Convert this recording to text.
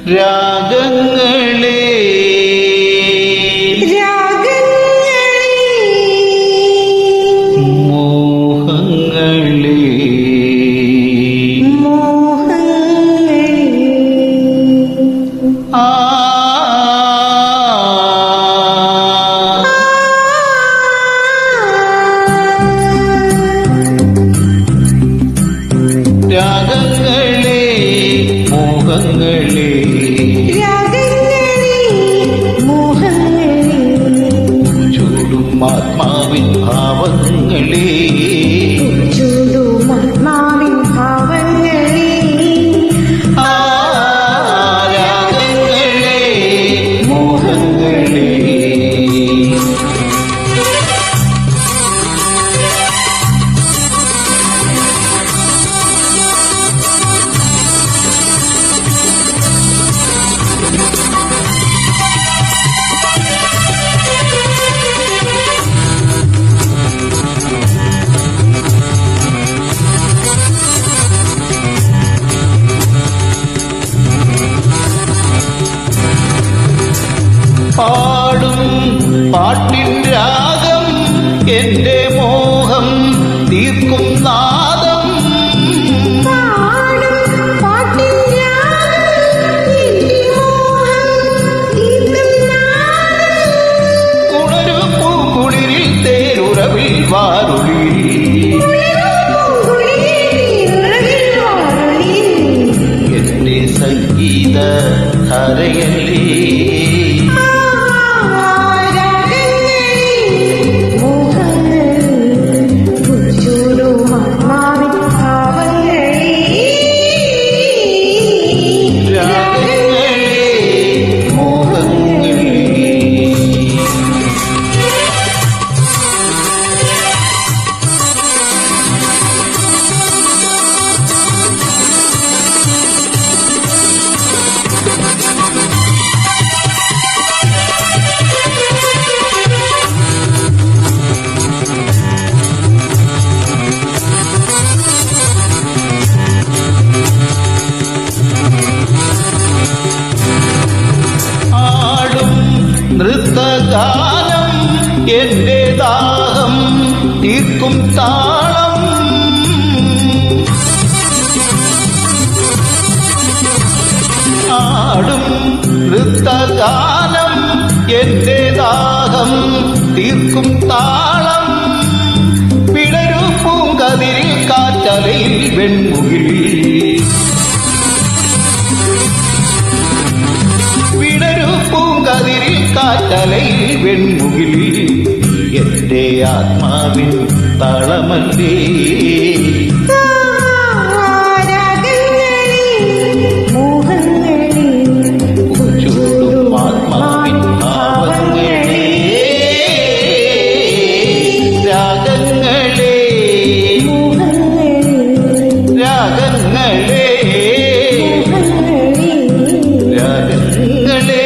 രാഗങ്ങളെ മോഹങ്ങളെ രാഗങ്ങളെ മോഹങ്ങളെ ആത്മാവിൻ ഭാവങ്ങളെ രാഗങ്ങളെ മോഹങ്ങളെ പാടും പാട്ടിൻ രാഗം എന്റെ മോഹം തീർക്കും നാദം ഉണരു പൂക്കുളിരിൽ തേരുറവിൽ വാരുളി എന്റെ സംഗീത ധാരയല്ലേ നൃത്തഗാനം എന്റെ ദാഹം തീർക്കും താളം ആടും നൃത്തഗാനം എന്റെ ദാഹം തീർക്കും താളം പിടരു പൂങ്കതിരിൽ കാറ്റലയിൽ വെൺമുകിൽ പൂങ്കതിരിൽ കാറ്റലയിൽ വെൺമുകിൽ എന്റെ ആത്മാവിൻ താളമല്ലേ ചൂടും ആത്മാവിൻ ഭാവങ്ങളെ രാഗങ്ങളെ രാഗങ്ങളെ രാഗങ്ങളെ